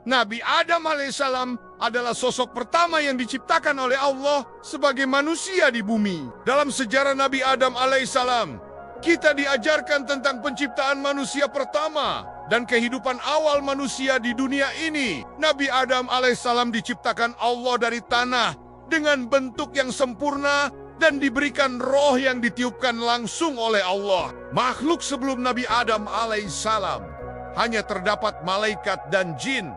Nabi Adam alaihissalam adalah sosok pertama yang diciptakan oleh Allah sebagai manusia di bumi. Dalam sejarah Nabi Adam alaihissalam, kita diajarkan tentang penciptaan manusia pertama dan kehidupan awal manusia di dunia ini. Nabi Adam alaihissalam diciptakan Allah dari tanah dengan bentuk yang sempurna dan diberikan roh yang ditiupkan langsung oleh Allah. Makhluk sebelum Nabi Adam alaihissalam hanya terdapat malaikat dan jin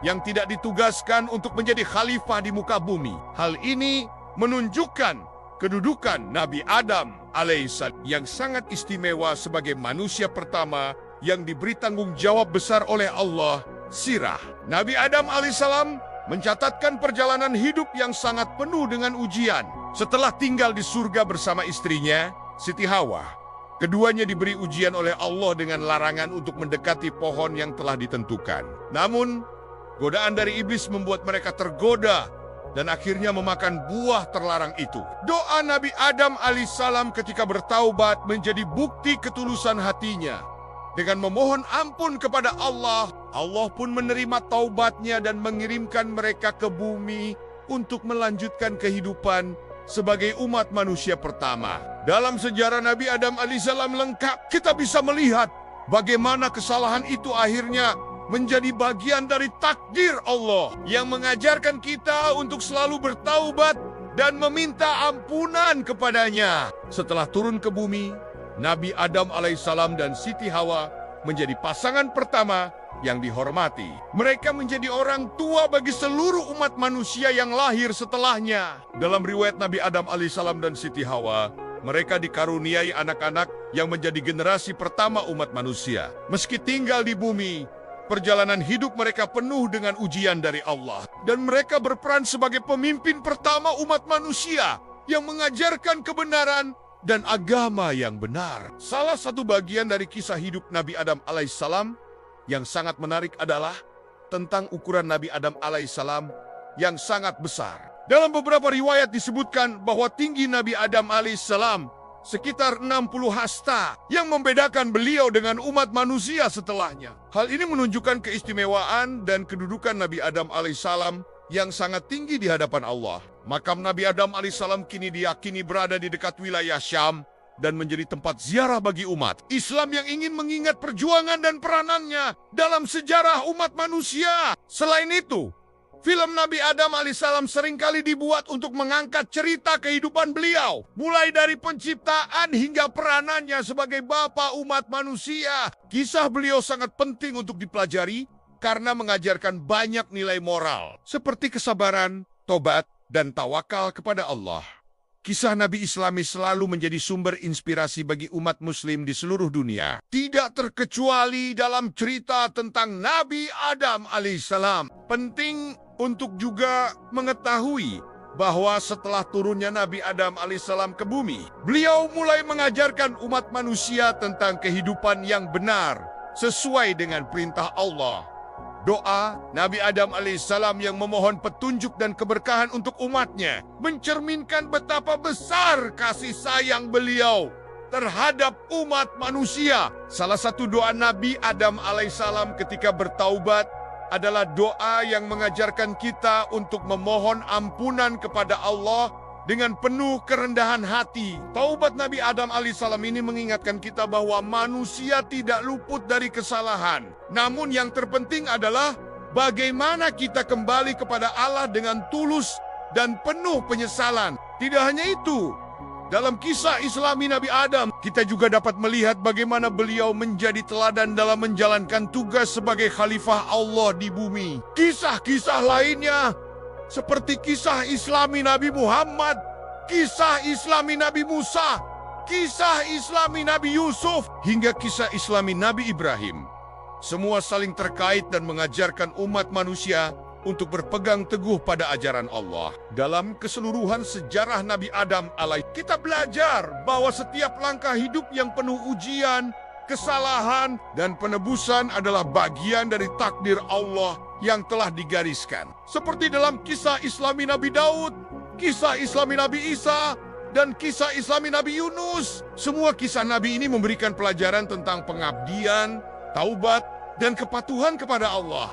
yang tidak ditugaskan untuk menjadi khalifah di muka bumi. Hal ini menunjukkan kedudukan Nabi Adam alaihissalam yang sangat istimewa sebagai manusia pertama yang diberi tanggung jawab besar oleh Allah. Sirah Nabi Adam alaihissalam mencatatkan perjalanan hidup yang sangat penuh dengan ujian. Setelah tinggal di surga bersama istrinya, Siti Hawa, keduanya diberi ujian oleh Allah dengan larangan untuk mendekati pohon yang telah ditentukan. Namun, godaan dari iblis membuat mereka tergoda dan akhirnya memakan buah terlarang itu. Doa Nabi Adam alaihissalam ketika bertaubat menjadi bukti ketulusan hatinya. Dengan memohon ampun kepada Allah, Allah pun menerima taubatnya dan mengirimkan mereka ke bumi untuk melanjutkan kehidupan sebagai umat manusia pertama. Dalam sejarah Nabi Adam alaihissalam lengkap, kita bisa melihat bagaimana kesalahan itu akhirnya menjadi bagian dari takdir Allah yang mengajarkan kita untuk selalu bertaubat dan meminta ampunan kepadanya. Setelah turun ke bumi, Nabi Adam alaihissalam dan Siti Hawa menjadi pasangan pertama yang dihormati. Mereka menjadi orang tua bagi seluruh umat manusia yang lahir setelahnya. Dalam riwayat Nabi Adam alaihissalam dan Siti Hawa, mereka dikaruniai anak-anak yang menjadi generasi pertama umat manusia. Meski tinggal di bumi, perjalanan hidup mereka penuh dengan ujian dari Allah. Dan mereka berperan sebagai pemimpin pertama umat manusia yang mengajarkan kebenaran dan agama yang benar. Salah satu bagian dari kisah hidup Nabi Adam alaihissalam yang sangat menarik adalah tentang ukuran Nabi Adam alaihissalam yang sangat besar. Dalam beberapa riwayat disebutkan bahwa tinggi Nabi Adam alaihissalam sekitar 60 hasta yang membedakan beliau dengan umat manusia setelahnya. Hal ini menunjukkan keistimewaan dan kedudukan Nabi Adam alaihissalam yang sangat tinggi di hadapan Allah. Makam Nabi Adam alaihissalam kini diyakini berada di dekat wilayah Syam dan menjadi tempat ziarah bagi umat Islam yang ingin mengingat perjuangan dan peranannya dalam sejarah umat manusia. Selain itu, film Nabi Adam alaihissalam seringkali dibuat untuk mengangkat cerita kehidupan beliau, mulai dari penciptaan hingga peranannya sebagai bapa umat manusia. Kisah beliau sangat penting untuk dipelajari karena mengajarkan banyak nilai moral, seperti kesabaran, tobat, dan tawakal kepada Allah. Kisah Nabi Islami selalu menjadi sumber inspirasi bagi umat muslim di seluruh dunia. Tidak terkecuali dalam cerita tentang Nabi Adam alaihissalam. Penting untuk juga mengetahui bahwa setelah turunnya Nabi Adam alaihissalam ke bumi, beliau mulai mengajarkan umat manusia tentang kehidupan yang benar sesuai dengan perintah Allah. Doa Nabi Adam alaihissalam yang memohon petunjuk dan keberkahan untuk umatnya mencerminkan betapa besar kasih sayang beliau terhadap umat manusia. Salah satu doa Nabi Adam alaihissalam ketika bertaubat adalah doa yang mengajarkan kita untuk memohon ampunan kepada Allah dengan penuh kerendahan hati. Taubat Nabi Adam alaihissalam ini mengingatkan kita bahwa manusia tidak luput dari kesalahan. Namun yang terpenting adalah bagaimana kita kembali kepada Allah dengan tulus dan penuh penyesalan. Tidak hanya itu, dalam kisah Islami Nabi Adam, kita juga dapat melihat bagaimana beliau menjadi teladan dalam menjalankan tugas sebagai khalifah Allah di bumi. Kisah-kisah lainnya seperti kisah Islami Nabi Muhammad, kisah Islami Nabi Musa, kisah Islami Nabi Yusuf, hingga kisah Islami Nabi Ibrahim. Semua saling terkait dan mengajarkan umat manusia untuk berpegang teguh pada ajaran Allah. Dalam keseluruhan sejarah Nabi Adam kita belajar bahwa setiap langkah hidup yang penuh ujian, kesalahan, dan penebusan adalah bagian dari takdir Allah yang telah digariskan. Seperti dalam kisah Islami Nabi Daud, kisah Islami Nabi Isa, dan kisah Islami Nabi Yunus. Semua kisah Nabi ini memberikan pelajaran tentang pengabdian, taubat, dan kepatuhan kepada Allah.